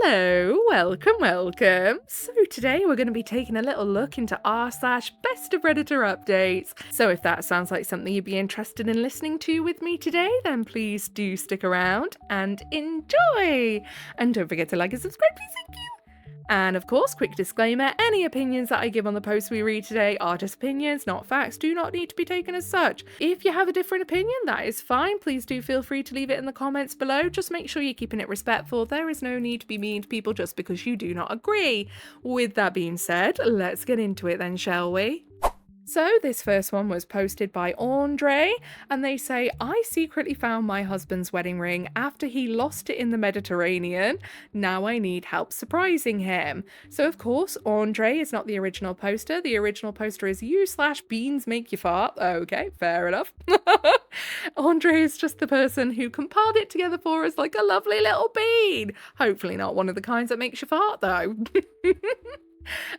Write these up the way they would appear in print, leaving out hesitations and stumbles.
Hello, welcome. So today we're going to be taking a little look into r/BestOfRedditorUpdates. So if that sounds like something you'd be interested in listening to with me today, then please do stick around and enjoy. And don't forget to like and subscribe, please, thank you. And of course, quick disclaimer, any opinions that I give on the posts we read today are just opinions, not facts, do not need to be taken as such. If you have a different opinion, that is fine. Please do feel free to leave it in the comments below. Just make sure you're keeping it respectful. There is no need to be mean to people just because you do not agree. With that being said, let's get into it then, shall we? So this first one was posted by Andre, and they say, I secretly found my husband's wedding ring after he lost it in the Mediterranean. Now I need help surprising him. So of course, Andre is not the original poster. The original poster is you/beans make you fart. Okay, fair enough. Andre is just the person who compiled it together for us like a lovely little bean. Hopefully not one of the kinds that makes you fart though.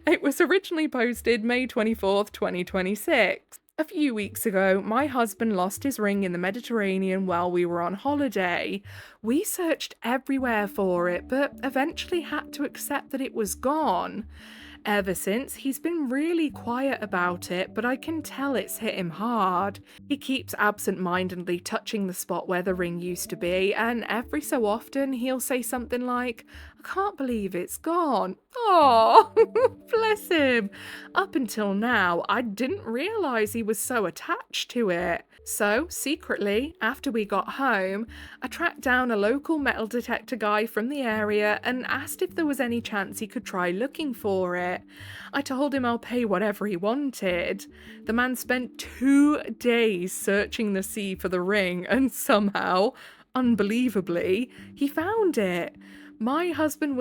It was originally posted May 24th, 2026. A few weeks ago, my husband lost his ring in the Mediterranean while we were on holiday. We searched everywhere for it, but eventually had to accept that it was gone. Ever since, he's been really quiet about it, but I can tell it's hit him hard. He keeps absent-mindedly touching the spot where the ring used to be, and every so often he'll say something like, I can't believe it's gone. Oh, bless him. Up until now, I didn't realise he was so attached to it. So, secretly, after we got home, I tracked down a local metal detector guy from the area and asked if there was any chance he could try looking for it. I told him I'll pay whatever he wanted. The man spent 2 days searching the sea for the ring and somehow, unbelievably, he found it. My husband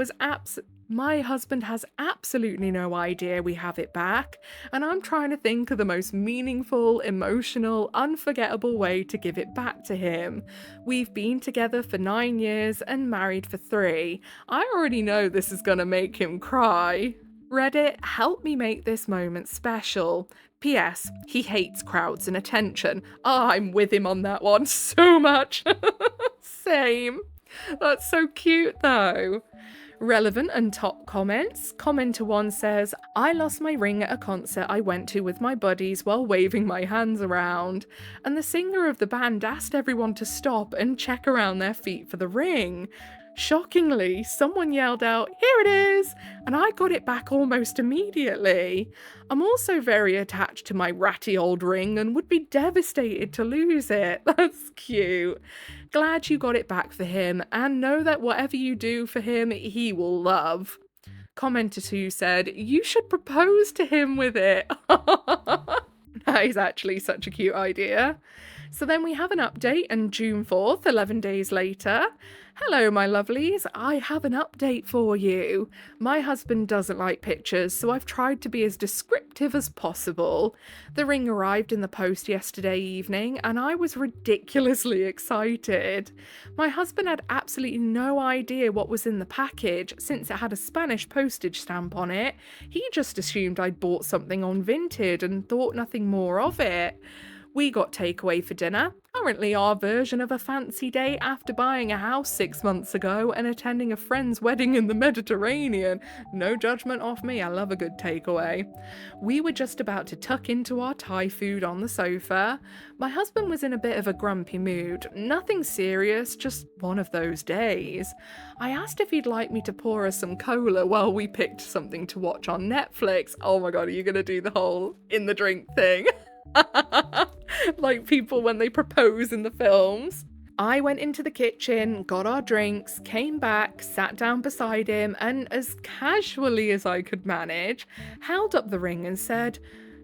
has absolutely no idea we have it back, and I'm trying to think of the most meaningful, emotional, unforgettable way to give it back to him. We've been together for 9 years and married for 3. I already know this is gonna make him cry. Reddit, help me make this moment special. P.S. He hates crowds and attention. Oh, I'm with him on that one so much. Same. That's so cute though. Relevant and top comments. Commenter 1 says, I lost my ring at a concert I went to with my buddies while waving my hands around, and the singer of the band asked everyone to stop and check around their feet for the ring. Shockingly, someone yelled out, here it is, and I got it back almost immediately. I'm also very attached to my ratty old ring and would be devastated to lose it. That's cute. Glad you got it back for him, and know that whatever you do for him, he will love. Commenter 2 said, you should propose to him with it. That is actually such a cute idea. So then we have an update on June 4th, 11 days later. Hello, my lovelies. I have an update for you. My husband doesn't like pictures, so I've tried to be as descriptive as possible. The ring arrived in the post yesterday evening, and I was ridiculously excited. My husband had absolutely no idea what was in the package, since it had a Spanish postage stamp on it. He just assumed I'd bought something on Vinted and thought nothing more of it. We got takeaway for dinner, currently our version of a fancy day after buying a house 6 months ago and attending a friend's wedding in the Mediterranean. No judgment off me, I love a good takeaway. We were just about to tuck into our Thai food on the sofa. My husband was in a bit of a grumpy mood. Nothing serious, just one of those days. I asked if he'd like me to pour us some cola while we picked something to watch on Netflix. Oh my god, are you gonna do the whole in the drink thing? Like people when they propose in the films. I went into the kitchen, got our drinks, came back, sat down beside him, and as casually as I could manage, held up the ring and said,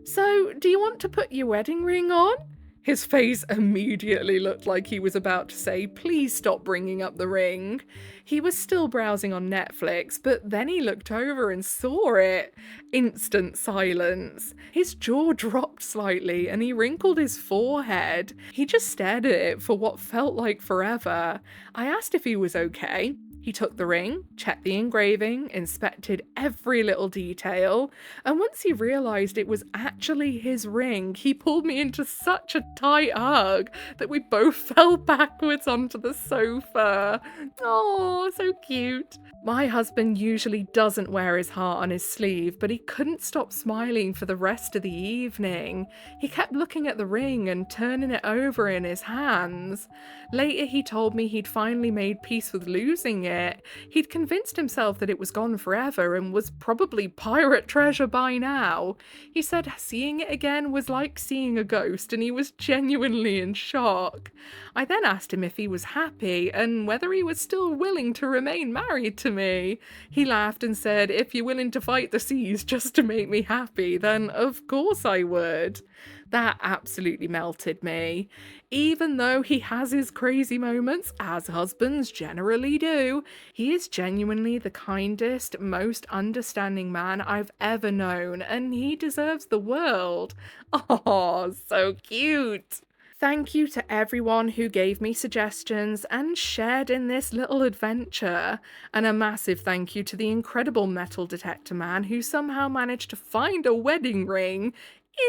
so, do you want to put your wedding ring on? His face immediately looked like he was about to say, please stop bringing up the ring. He was still browsing on Netflix, but then he looked over and saw it. Instant silence. His jaw dropped slightly and he wrinkled his forehead. He just stared at it for what felt like forever. I asked if he was okay. He took the ring, checked the engraving, inspected every little detail, and once he realised it was actually his ring, he pulled me into such a tight hug that we both fell backwards onto the sofa. Oh, so cute. My husband usually doesn't wear his heart on his sleeve, but he couldn't stop smiling for the rest of the evening. He kept looking at the ring and turning it over in his hands. Later, he told me he'd finally made peace with losing it. He'd convinced himself that it was gone forever and was probably pirate treasure by now. He said seeing it again was like seeing a ghost, and he was genuinely in shock. I then asked him if he was happy and whether he was still willing to remain married to me. He laughed and said, "If you're willing to fight the seas just to make me happy, then of course I would." That absolutely melted me. Even though he has his crazy moments, as husbands generally do, he is genuinely the kindest, most understanding man I've ever known, and he deserves the world. Oh, so cute. Thank you to everyone who gave me suggestions and shared in this little adventure. And a massive thank you to the incredible metal detector man who somehow managed to find a wedding ring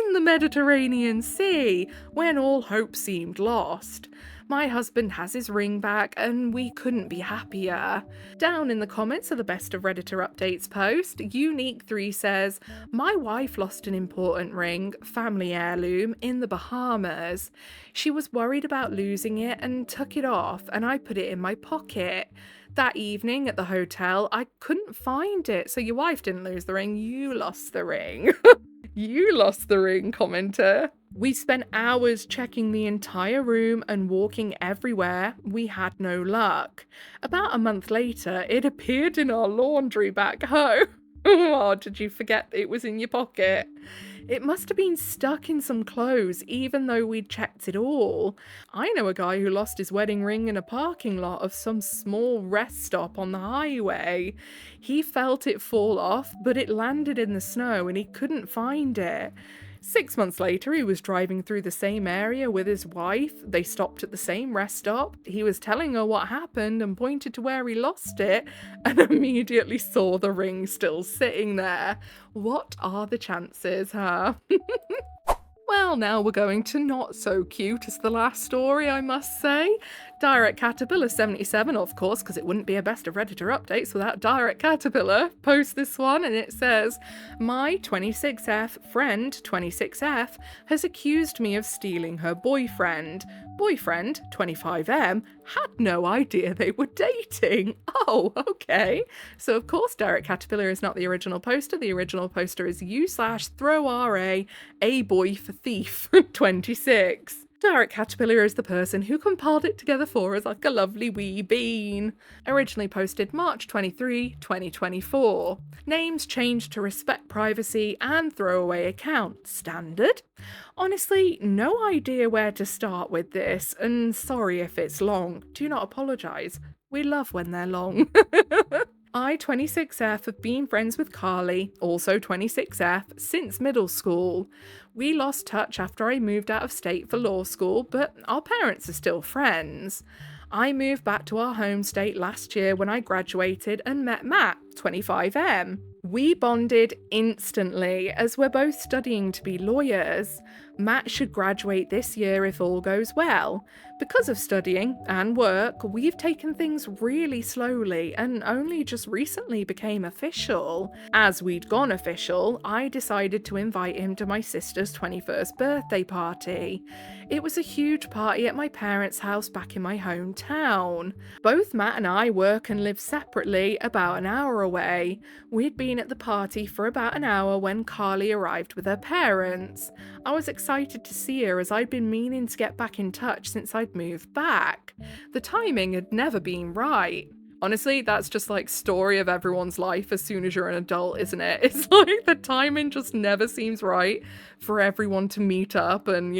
in the Mediterranean Sea when all hope seemed lost. My husband has his ring back and we couldn't be happier. Down in the comments of the Best of Redditor Updates post, Unique3 says, "My wife lost an important ring, family heirloom, in the Bahamas. She was worried about losing it and took it off, and I put it in my pocket. That evening at the hotel, I couldn't find it, so your wife didn't lose the ring, you lost the ring." You lost the ring, commenter. We spent hours checking the entire room and walking everywhere. We had no luck. About a month later, it appeared in our laundry back home. Oh, did you forget it was in your pocket? It must have been stuck in some clothes, even though we'd checked it all. I know a guy who lost his wedding ring in a parking lot of some small rest stop on the highway. He felt it fall off, but it landed in the snow and he couldn't find it. 6 months later, he was driving through the same area with his wife. They stopped at the same rest stop. He was telling her what happened and pointed to where he lost it and immediately saw the ring still sitting there. What are the chances, huh? Well, now we're going to not so cute as the last story, I must say. Direct Caterpillar 77, of course, because it wouldn't be a Best of Redditor Updates without Direct Caterpillar, posts this one and it says, "My 26F friend 26F has accused me of stealing her boyfriend. Boyfriend 25M had no idea they were dating." Oh, okay. So of course Direct Caterpillar is not the original poster. The original poster is u/throwra a boy for thief 26. Direct Caterpillar is the person who compiled it together for us like a lovely wee bean. Originally posted March 23, 2024. Names changed to respect privacy and throwaway account. Standard? Honestly, no idea where to start with this, and sorry if it's long. Do not apologise. We love when they're long. I, 26F, have been friends with Carly, also 26F, since middle school. We lost touch after I moved out of state for law school, but our parents are still friends. I moved back to our home state last year when I graduated and met Matt, 25M. We bonded instantly as we're both studying to be lawyers. Matt should graduate this year if all goes well. Because of studying and work, we've taken things really slowly and only just recently became official. As we'd gone official, I decided to invite him to my sister's 21st birthday party. It was a huge party at my parents' house back in my hometown. Both Matt and I work and live separately, about an hour away. We'd been at the party for about an hour when Carly arrived with her parents. I was excited to see her as I'd been meaning to get back in touch since I'd moved back. The timing had never been right. Honestly, that's just like story of everyone's life as soon as you're an adult, isn't it? It's like the timing just never seems right for everyone to meet up and,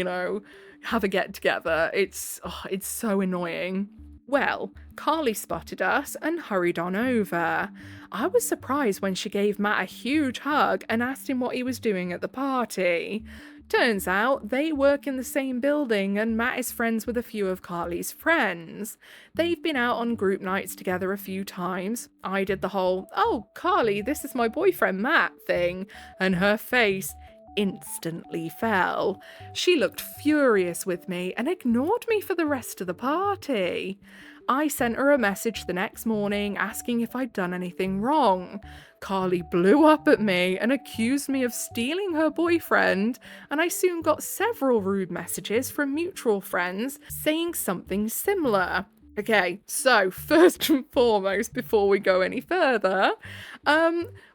have a get together. It's so annoying. Well, Carly spotted us and hurried on over. I was surprised when she gave Matt a huge hug and asked him what he was doing at the party. Turns out they work in the same building and Matt is friends with a few of Carly's friends. They've been out on group nights together a few times. I did the whole, "Oh, Carly, this is my boyfriend Matt" thing, and her face instantly fell. She looked furious with me and ignored me for the rest of the party. I sent her a message the next morning asking if I'd done anything wrong. Carly blew up at me and accused me of stealing her boyfriend, and I soon got several rude messages from mutual friends saying something similar. Okay, so first and foremost, before we go any further,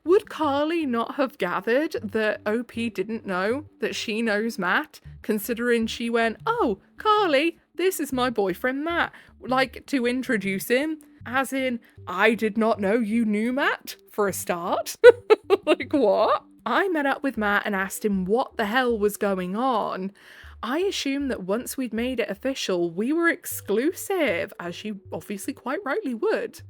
would Carly not have gathered that OP didn't know that she knows Matt, considering she went, "Oh, Carly, this is my boyfriend Matt," like to introduce him, as in, I did not know you knew Matt, for a start? Like, what? I met up with Matt and asked him what the hell was going on. I assumed that once we'd made it official, we were exclusive, as you obviously quite rightly would.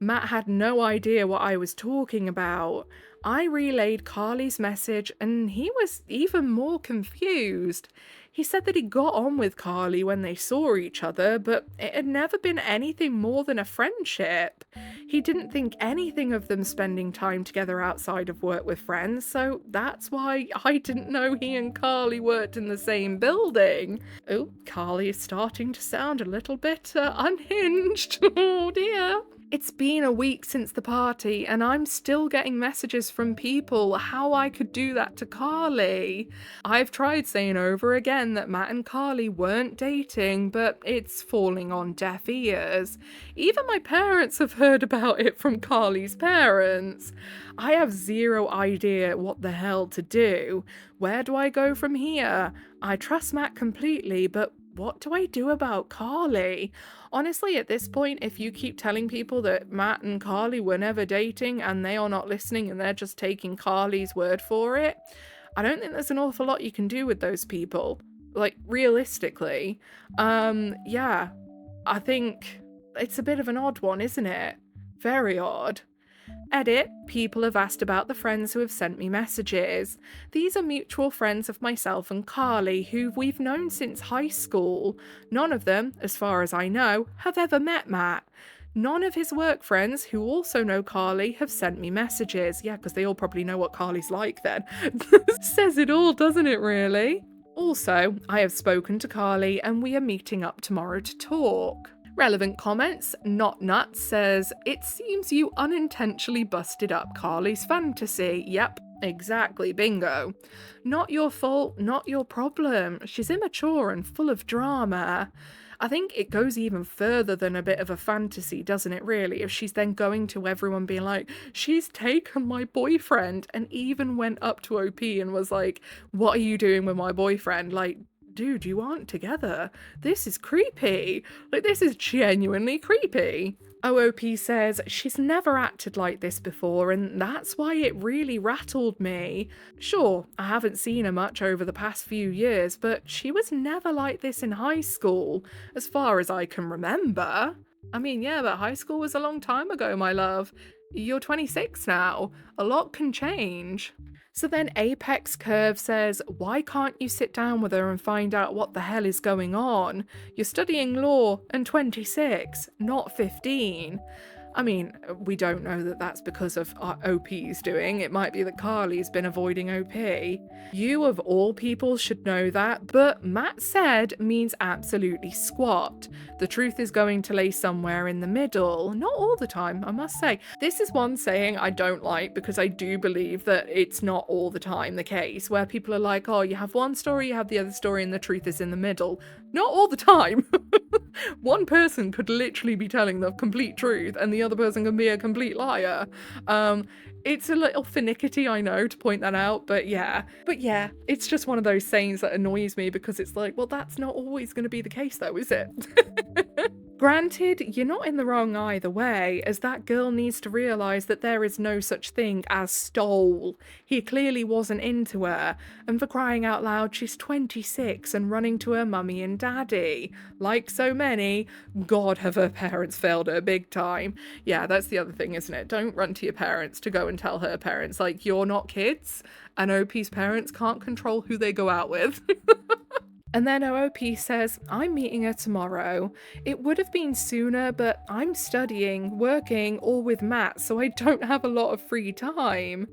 Matt had no idea what I was talking about. I relayed Carly's message and he was even more confused. He said that he got on with Carly when they saw each other, but it had never been anything more than a friendship. He didn't think anything of them spending time together outside of work with friends, so that's why I didn't know he and Carly worked in the same building. Oh, Carly is starting to sound a little bit unhinged. Oh dear. It's been a week since the party and I'm still getting messages from people how I could do that to Carly. I've tried saying over again that Matt and Carly weren't dating, but it's falling on deaf ears. Even my parents have heard about it from Carly's parents. I have zero idea what the hell to do. Where do I go from here? I trust Matt completely, but what do I do about Carly? Honestly, at this point, if you keep telling people that Matt and Carly were never dating and they are not listening and they're just taking Carly's word for it, I don't think there's an awful lot you can do with those people. Like, realistically. Yeah, I think it's a bit of an odd one, isn't it? Very odd. Edit, people have asked about the friends who have sent me messages. These are mutual friends of myself and Carly, who we've known since high school. None of them, as far as I know, have ever met Matt. None of his work friends, who also know Carly, have sent me messages. Yeah, because they all probably know what Carly's like then. Says it all, doesn't it, really? Also, I have spoken to Carly and we are meeting up tomorrow to talk. Relevant comments, Not Nuts says, "It seems you unintentionally busted up Carly's fantasy." Yep, exactly, bingo. Not your fault, not your problem. She's immature and full of drama. I think it goes even further than a bit of a fantasy, doesn't it, really? If she's then going to everyone being like, "She's taken my boyfriend," and even went up to OP and was like, "What are you doing with my boyfriend?" Like, dude, you aren't together. This is creepy. Like, this is genuinely creepy. OOP says, "She's never acted like this before, and that's why it really rattled me. Sure, I haven't seen her much over the past few years, but she was never like this in high school, as far as I can remember." I mean, yeah, but high school was a long time ago, my love. You're 26 now. A lot can change. So then Apex Curve says, "Why can't you sit down with her and find out what the hell is going on? You're studying law and 26, not 15. I mean, we don't know that that's because of OP's doing. It might be that Carly's been avoiding OP. You of all people should know that, but Matt said means absolutely squat. The truth is going to lay somewhere in the middle. Not all the time, I must say. This is one saying I don't like because I do believe that it's not all the time the case, where people are like, oh, you have one story, you have the other story, and the truth is in the middle. Not all the time. One person could literally be telling the complete truth and the other person can be a complete liar. It's a little finicky, I know, to point that out, but yeah, it's just one of those sayings that annoys me because it's like, well, that's not always going to be the case though, is it? Granted, you're not in the wrong either way, as that girl needs to realise that there is no such thing as stole. He clearly wasn't into her, and for crying out loud, she's 26 and running to her mummy and daddy. Like so many, God have her parents failed her big time. Yeah, that's the other thing, isn't it? Don't run to your parents to go and tell her parents, like, you're not kids, and OP's parents can't control who they go out with. And then OOP says, I'm meeting her tomorrow. It would have been sooner, but I'm studying, working, or with Matt, so I don't have a lot of free time.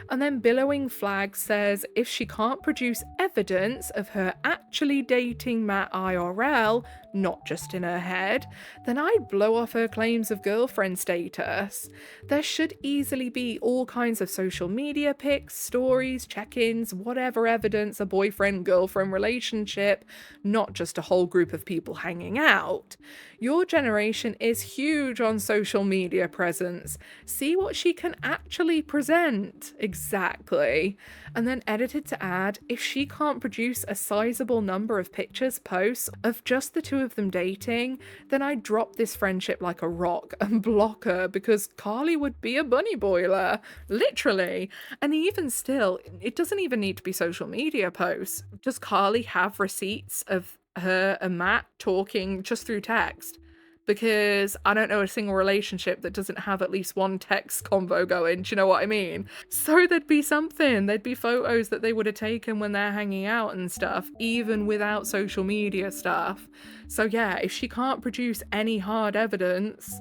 And then Billowing Flag says if she can't produce evidence of her actually dating Matt IRL, not just in her head, then I'd blow off her claims of girlfriend status. There should easily be all kinds of social media pics, stories, check-ins, whatever evidence a boyfriend-girlfriend relationship, not just a whole group of people hanging out. Your generation is huge on social media presence. See what she can actually present. Exactly. And then edited to add, if she can't produce a sizable number of pictures, posts of just the two of them dating, then I'd drop this friendship like a rock and block her because Carly would be a bunny boiler. Literally. And even still, it doesn't even need to be social media posts. Does Carly have receipts of her and Matt talking just through text? Because I don't know a single relationship that doesn't have at least one text convo going, do you know what I mean? So there'd be something, there'd be photos that they would have taken when they're hanging out and stuff, even without social media stuff. So yeah, if she can't produce any hard evidence,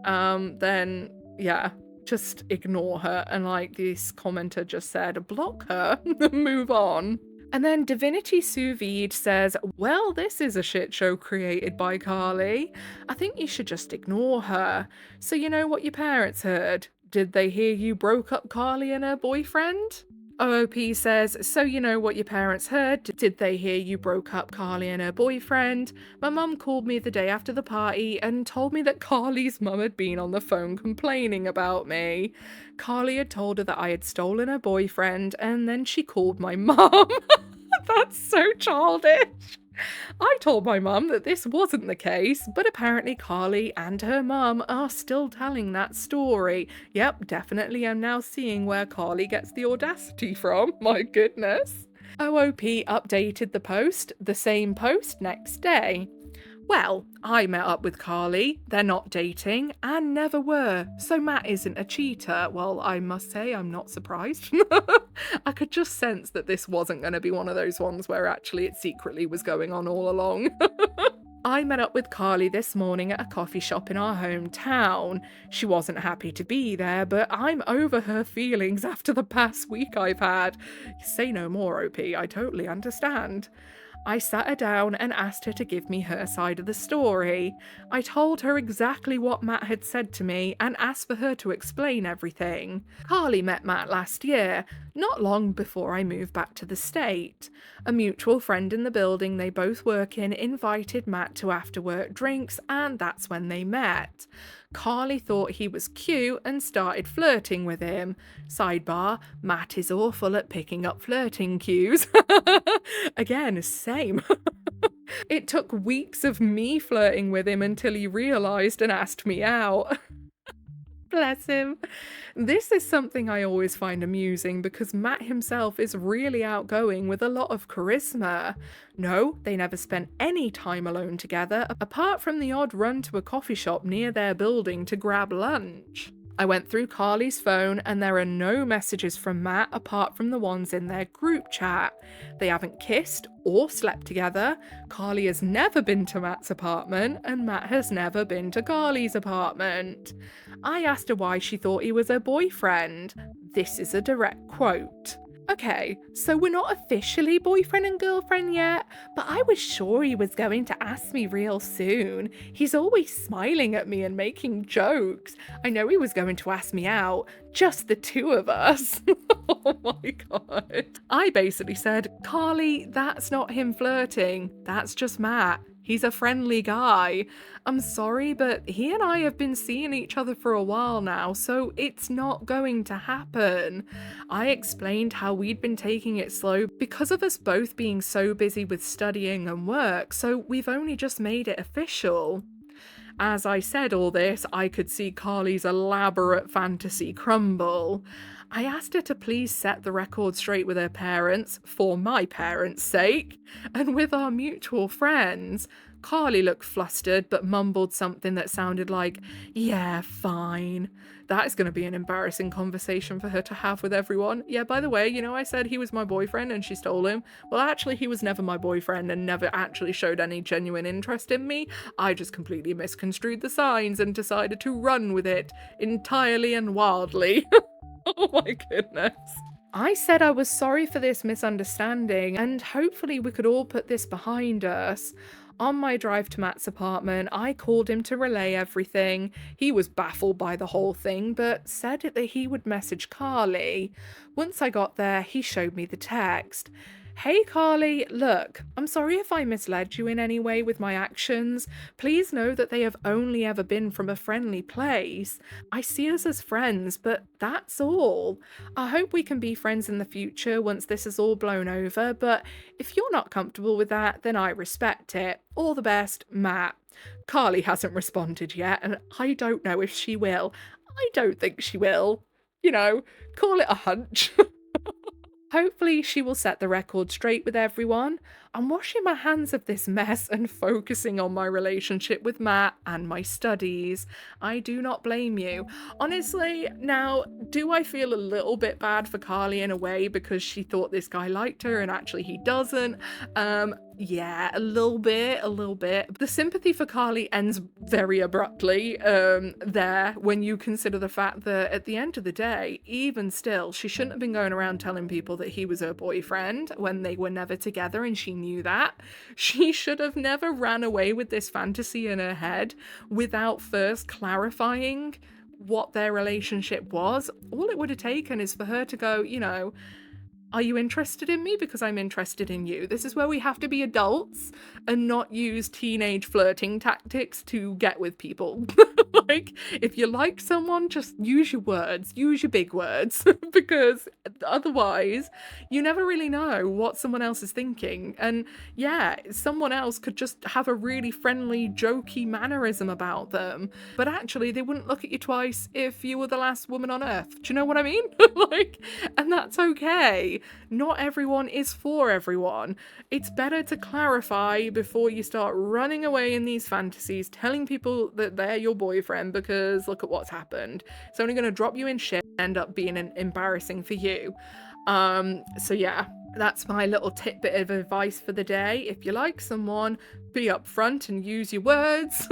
then yeah, just ignore her. And like this commenter just said, block her, move on. And then Divinity Sous Vide says, well, this is a shit show created by Carly. I think you should just ignore her. So you know what your parents heard? Did they hear you broke up Carly and her boyfriend? OOP says, so you know what your parents heard? Did they hear you broke up Carly and her boyfriend? My mum called me the day after the party and told me that Carly's mum had been on the phone complaining about me. Carly had told her that I had stolen her boyfriend, and then she called my mum. That's so childish. I told my mum that this wasn't the case, but apparently Carly and her mum are still telling that story. Yep, definitely I'm now seeing where Carly gets the audacity from. My goodness. OOP updated the post, the same post next day. Well, I met up with Carly, they're not dating, and never were, so Matt isn't a cheater. Well, I must say I'm not surprised. I could just sense that this wasn't going to be one of those ones where actually it secretly was going on all along. I met up with Carly this morning at a coffee shop in our hometown. She wasn't happy to be there, but I'm over her feelings after the past week I've had. Say no more, OP, I totally understand. I sat her down and asked her to give me her side of the story. I told her exactly what Matt had said to me and asked for her to explain everything. Carly met Matt last year, not long before I moved back to the state. A mutual friend in the building they both work in invited Matt to after-work drinks, and that's when they met. Carly thought he was cute and started flirting with him. Sidebar, Matt is awful at picking up flirting cues. Again, same. It took weeks of me flirting with him until he realised and asked me out. Bless him. This is something I always find amusing because Matt himself is really outgoing with a lot of charisma. No, they never spent any time alone together, apart from the odd run to a coffee shop near their building to grab lunch. I went through Carly's phone and there are no messages from Matt apart from the ones in their group chat. They haven't kissed or slept together. Carly has never been to Matt's apartment and Matt has never been to Carly's apartment. I asked her why she thought he was her boyfriend. This is a direct quote. Okay, so we're not officially boyfriend and girlfriend yet, but I was sure he was going to ask me real soon. He's always smiling at me and making jokes. I know he was going to ask me out, just the two of us. Oh my god. I basically said, Carly, that's not him flirting, that's just Matt. He's a friendly guy. I'm sorry, but he and I have been seeing each other for a while now, so it's not going to happen. I explained how we'd been taking it slow because of us both being so busy with studying and work, so we've only just made it official. As I said all this, I could see Carly's elaborate fantasy crumble. I asked her to please set the record straight with her parents, for my parents' sake, and with our mutual friends. Carly looked flustered, but mumbled something that sounded like, yeah, fine. That is going to be an embarrassing conversation for her to have with everyone. Yeah, by the way, you know, I said he was my boyfriend and she stole him. Well, actually, he was never my boyfriend and never actually showed any genuine interest in me. I just completely misconstrued the signs and decided to run with it entirely and wildly. Oh my goodness. I said I was sorry for this misunderstanding and hopefully we could all put this behind us. On my drive to Matt's apartment, I called him to relay everything. He was baffled by the whole thing, but said that he would message Carly. Once I got there, he showed me the text. Hey Carly, look, I'm sorry if I misled you in any way with my actions. Please know that they have only ever been from a friendly place. I see us as friends, but that's all. I hope we can be friends in the future once this is all blown over, but if you're not comfortable with that, then I respect it. All the best, Matt. Carly hasn't responded yet, and I don't know if she will. I don't think she will. You know, call it a hunch. Hopefully she will set the record straight with everyone. I'm washing my hands of this mess and focusing on my relationship with Matt and my studies. I do not blame you. Honestly, now, do I feel a little bit bad for Carly in a way because she thought this guy liked her and actually he doesn't? Yeah, a little bit. The sympathy for Carly ends very abruptly there when you consider the fact that at the end of the day, even still, she shouldn't have been going around telling people that he was her boyfriend when they were never together and she knew that. She should have never ran away with this fantasy in her head without first clarifying what their relationship was. All it would have taken is for her to go, you know, are you interested in me? Because I'm interested in you. This is where we have to be adults and not use teenage flirting tactics to get with people. Like, if you like someone, just use your words, use your big words, because otherwise you never really know what someone else is thinking. And yeah, someone else could just have a really friendly, jokey mannerism about them, but actually they wouldn't look at you twice if you were the last woman on earth. Do you know what I mean? Like, and that's okay. Not everyone is for everyone. It's better to clarify before you start running away in these fantasies, telling people that they're your boyfriend, because look at what's happened. It's only going to drop you in shit and end up being embarrassing for you. So yeah, that's my little tidbit of advice for the day. If you like someone, be upfront and use your words.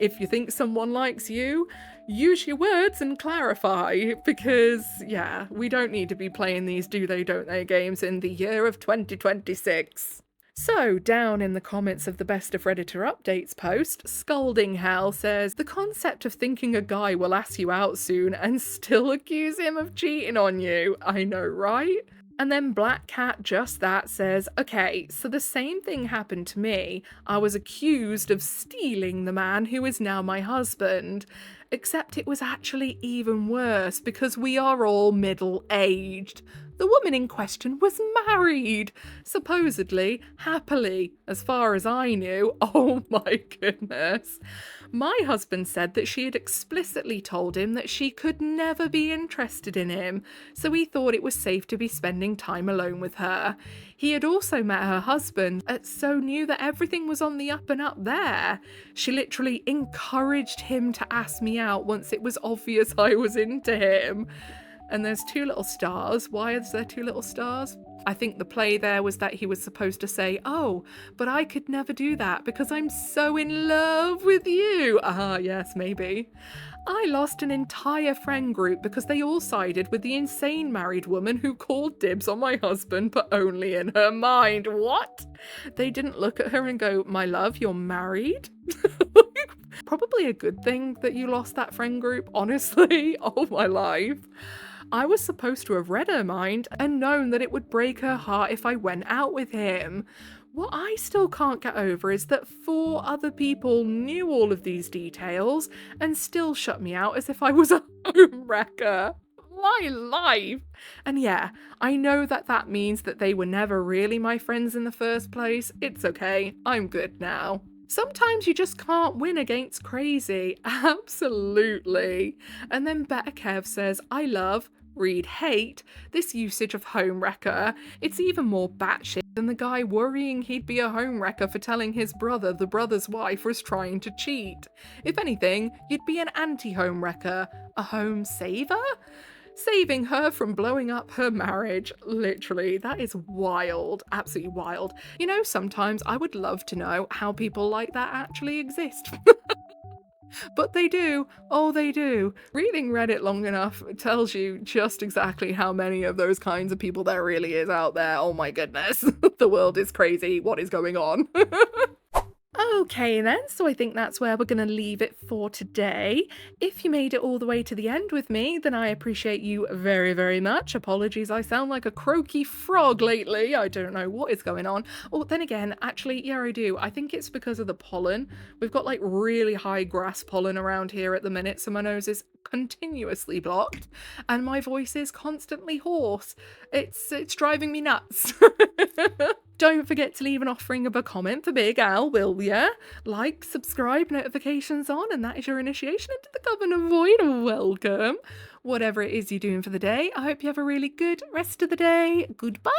If you think someone likes you, use your words and clarify, because yeah, we don't need to be playing these do they don't they games in the year of 2026. So, down in the comments of the Best of Redditor Updates post, Scolding Hell says, the concept of thinking a guy will ask you out soon and still accuse him of cheating on you. I know, right? And then Black Cat Just That says, okay, so the same thing happened to me. I was accused of stealing the man who is now my husband. Except it was actually even worse because we are all middle-aged. The woman in question was married, supposedly, happily, as far as I knew. Oh my goodness. My husband said that she had explicitly told him that she could never be interested in him, so he thought it was safe to be spending time alone with her. He had also met her husband, so knew that everything was on the up and up there. She literally encouraged him to ask me out once it was obvious I was into him. And there's 2 little stars. Why is there 2 little stars? I think the play there was that he was supposed to say, oh, but I could never do that because I'm so in love with you. Ah, yes, maybe. I lost an entire friend group because they all sided with the insane married woman who called dibs on my husband, but only in her mind. What? They didn't look at her and go, my love, you're married? Probably a good thing that you lost that friend group, honestly. Oh, my life. I was supposed to have read her mind and known that it would break her heart if I went out with him. What I still can't get over is that 4 other people knew all of these details and still shut me out as if I was a home wrecker. My life! And yeah, I know that that means that they were never really my friends in the first place. It's okay, I'm good now. Sometimes you just can't win against crazy. Absolutely. And then Better Kev says, I love, read hate, this usage of homewrecker. It's even more batshit than the guy worrying he'd be a homewrecker for telling his brother the brother's wife was trying to cheat. If anything, you'd be an anti-homewrecker, a home saver? Saving her from blowing up her marriage. Literally, that is wild. Absolutely wild. You know, sometimes I would love to know how people like that actually exist. But they do. Oh, they do. Reading Reddit long enough tells you just exactly how many of those kinds of people there really is out there. Oh my goodness. The world is crazy. What is going on? Okay then, so I think that's where we're going to leave it for today. If you made it all the way to the end with me, then I appreciate you very, very much. Apologies, I sound like a croaky frog lately. I don't know what is going on. Oh, then again, actually, yeah, I do. I think it's because of the pollen. We've got like really high grass pollen around here at the minute, so my nose is continuously blocked and my voice is constantly hoarse. It's driving me nuts. Don't forget to leave an offering of a comment for Big Al, will ya? Like, subscribe, notifications on, and that is your initiation into the Coven of Void. Welcome. Whatever it is you're doing for the day, I hope you have a really good rest of the day. Goodbye.